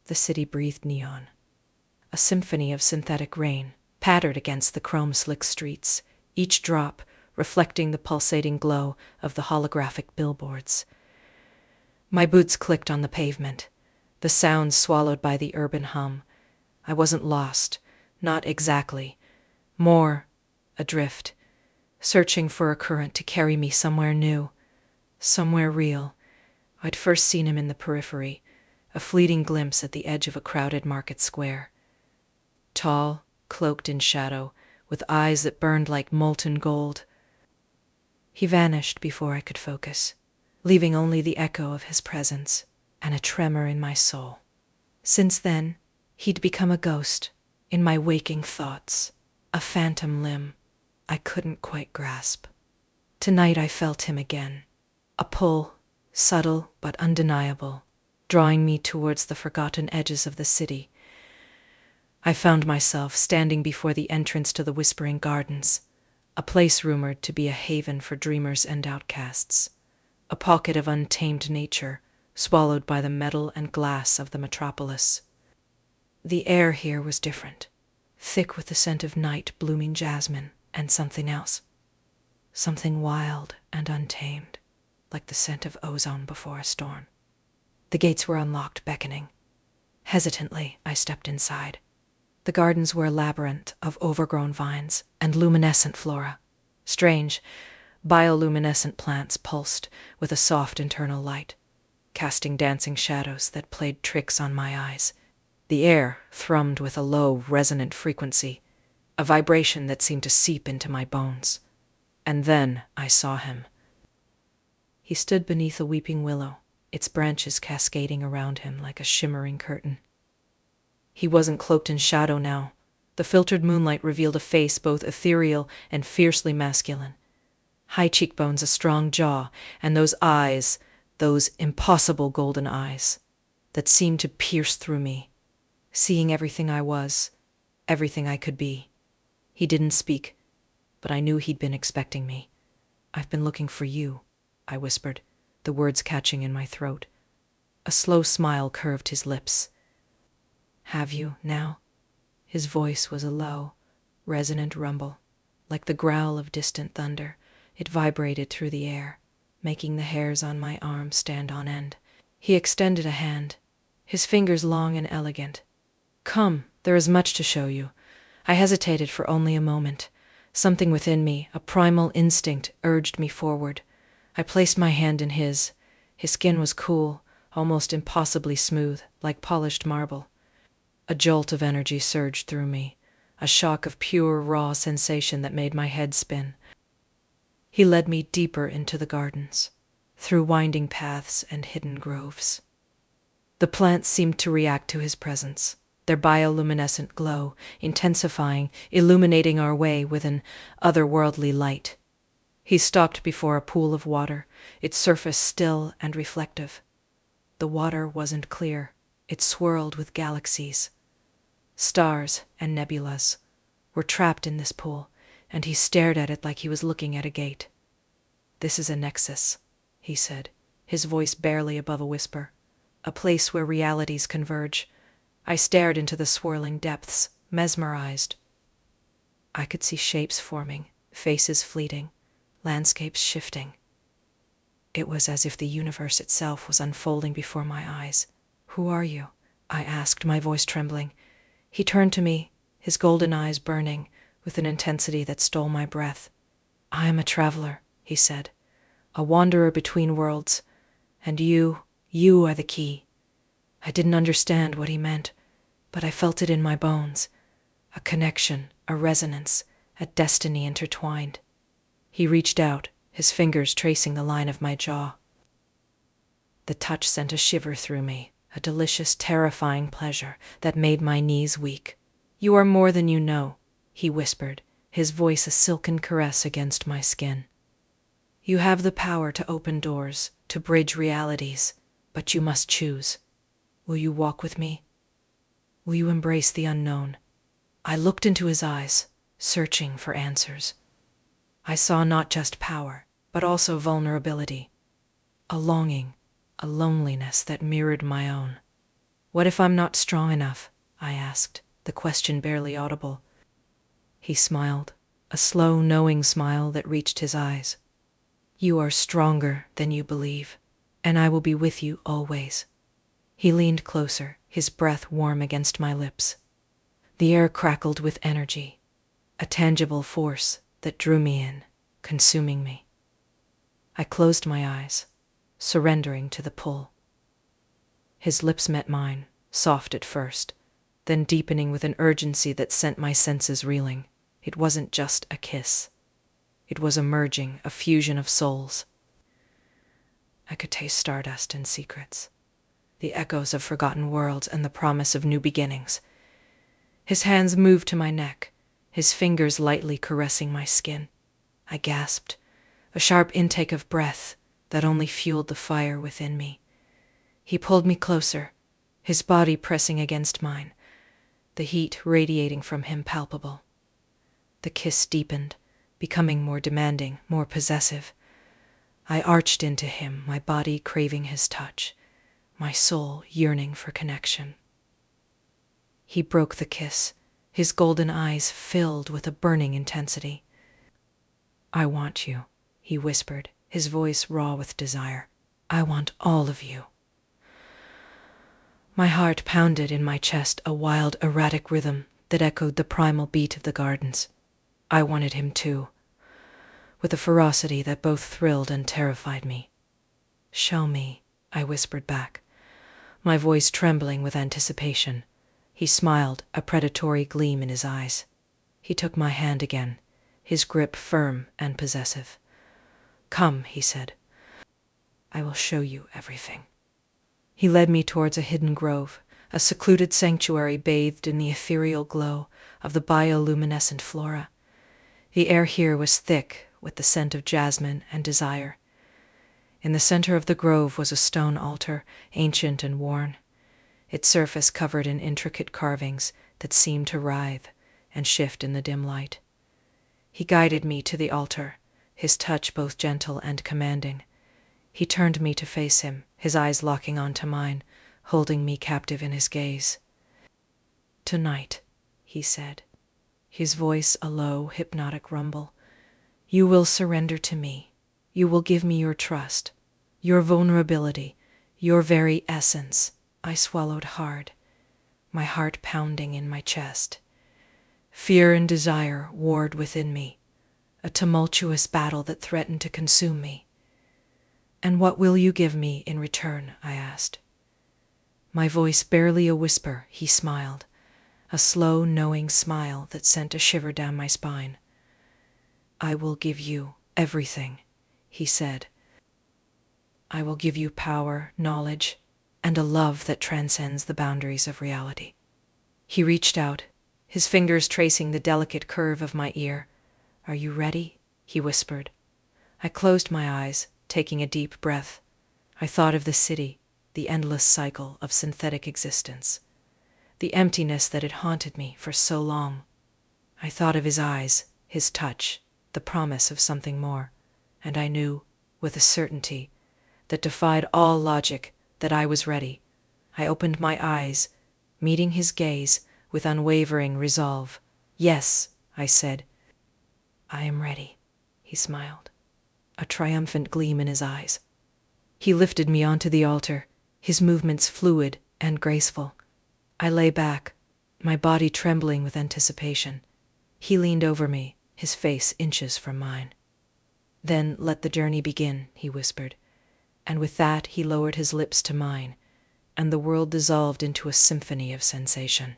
The city breathed neon, a symphony of synthetic rain, pattered against the chrome-slick streets, each drop reflecting the pulsating glow of the holographic billboards. My boots clicked on the pavement, the sounds swallowed by the urban hum. I wasn't lost, not exactly. More adrift, searching for a current to carry me somewhere new, somewhere real. I'd first seen him in the periphery, a fleeting glimpse at the edge of a crowded market square. Tall, cloaked in shadow, with eyes that burned like molten gold. He vanished before I could focus, leaving only the echo of his presence and a tremor in my soul. Since then, he'd become a ghost in my waking thoughts, a phantom limb I couldn't quite grasp. Tonight I felt him again, a pull, subtle but undeniable, drawing me towards the forgotten edges of the city. I found myself standing before the entrance to the Whispering Gardens, a place rumored to be a haven for dreamers and outcasts, a pocket of untamed nature swallowed by the metal and glass of the metropolis. The air here was different, thick with the scent of night blooming jasmine and something else, something wild and untamed, like the scent of ozone before a storm. The gates were unlocked, beckoning. Hesitantly, I stepped inside. The gardens were a labyrinth of overgrown vines and luminescent flora. Strange, bioluminescent plants pulsed with a soft internal light, casting dancing shadows that played tricks on my eyes. The air thrummed with a low, resonant frequency, a vibration that seemed to seep into my bones. And then I saw him. He stood beneath a weeping willow, its branches cascading around him like a shimmering curtain. He wasn't cloaked in shadow now. The filtered moonlight revealed a face both ethereal and fiercely masculine. High cheekbones, a strong jaw, and those eyes, those impossible golden eyes, that seemed to pierce through me, seeing everything I was, everything I could be. He didn't speak, but I knew he'd been expecting me. "I've been looking for you," I whispered, the words catching in my throat. A slow smile curved his lips. "Have you, now?" His voice was a low, resonant rumble, like the growl of distant thunder. It vibrated through the air, making the hairs on my arm stand on end. He extended a hand, his fingers long and elegant. "Come, there is much to show you." I hesitated for only a moment. Something within me, a primal instinct, urged me forward. I placed my hand in his. His skin was cool, almost impossibly smooth, like polished marble. A jolt of energy surged through me, a shock of pure, raw sensation that made my head spin. He led me deeper into the gardens, through winding paths and hidden groves. The plants seemed to react to his presence, their bioluminescent glow intensifying, illuminating our way with an otherworldly light. He stopped before a pool of water, its surface still and reflective. The water wasn't clear. It swirled with galaxies. Stars and nebulas were trapped in this pool, and he stared at it like he was looking at a gate. "This is a nexus," he said, his voice barely above a whisper. "A place where realities converge." I stared into the swirling depths, mesmerized. I could see shapes forming, faces fleeting, landscapes shifting. It was as if the universe itself was unfolding before my eyes. "Who are you?" I asked, my voice trembling. He turned to me, his golden eyes burning with an intensity that stole my breath. "I am a traveler," he said, "a wanderer between worlds, and you are the key." I didn't understand what he meant, but I felt it in my bones, a connection, a resonance, a destiny intertwined. He reached out, his fingers tracing the line of my jaw. The touch sent a shiver through me, a delicious, terrifying pleasure that made my knees weak. "You are more than you know," he whispered, his voice a silken caress against my skin. "You have the power to open doors, to bridge realities, but you must choose. Will you walk with me? Will you embrace the unknown?" I looked into his eyes, searching for answers. I saw not just power, but also vulnerability, a longing, a loneliness that mirrored my own. What if I'm not strong enough? I asked, the question barely audible. He smiled, a slow, knowing smile that reached his eyes. You are stronger than you believe, and I will be with you always. He leaned closer, his breath warm against my lips. The air crackled with energy, a tangible force that drew me in, consuming me. I closed my eyes, surrendering to the pull. His lips met mine, soft at first, then deepening with an urgency that sent my senses reeling. It wasn't just a kiss. It was a merging, a fusion of souls. I could taste stardust and secrets, the echoes of forgotten worlds and the promise of new beginnings. His hands moved to my neck, his fingers lightly caressing my skin. I gasped, a sharp intake of breath that only fueled the fire within me. He pulled me closer, his body pressing against mine, the heat radiating from him palpable. The kiss deepened, becoming more demanding, more possessive. I arched into him, my body craving his touch, my soul yearning for connection. He broke the kiss, his golden eyes filled with a burning intensity. I want you, he whispered, his voice raw with desire. I want all of you. My heart pounded in my chest, a wild, erratic rhythm that echoed the primal beat of the gardens. I wanted him too, with a ferocity that both thrilled and terrified me. Show me, I whispered back, my voice trembling with anticipation. He smiled, a predatory gleam in his eyes. He took my hand again, his grip firm and possessive. Come, he said. I will show you everything. He led me towards a hidden grove, a secluded sanctuary bathed in the ethereal glow of the bioluminescent flora. The air here was thick with the scent of jasmine and desire. In the center of the grove was a stone altar, ancient and worn, its surface covered in intricate carvings that seemed to writhe and shift in the dim light. He guided me to the altar, his touch both gentle and commanding. He turned me to face him, his eyes locking onto mine, holding me captive in his gaze. Tonight, he said, his voice a low, hypnotic rumble, you will surrender to me. You will give me your trust, your vulnerability, your very essence. I swallowed hard, my heart pounding in my chest. Fear and desire warred within me, a tumultuous battle that threatened to consume me. And what will you give me in return? I asked. My voice barely a whisper, he smiled, a slow, knowing smile that sent a shiver down my spine. I will give you everything, he said. I will give you power, knowledge, and a love that transcends the boundaries of reality. He reached out, his fingers tracing the delicate curve of my ear. Are you ready? He whispered. I closed my eyes, taking a deep breath. I thought of the city, the endless cycle of synthetic existence, the emptiness that had haunted me for so long. I thought of his eyes, his touch, the promise of something more, and I knew, with a certainty that defied all logic, that I was ready. I opened my eyes, meeting his gaze with unwavering resolve. Yes, I said. I am ready, he smiled, a triumphant gleam in his eyes. He lifted me onto the altar, his movements fluid and graceful. I lay back, my body trembling with anticipation. He leaned over me, his face inches from mine. Then let the journey begin, he whispered, and with that he lowered his lips to mine, and the world dissolved into a symphony of sensation.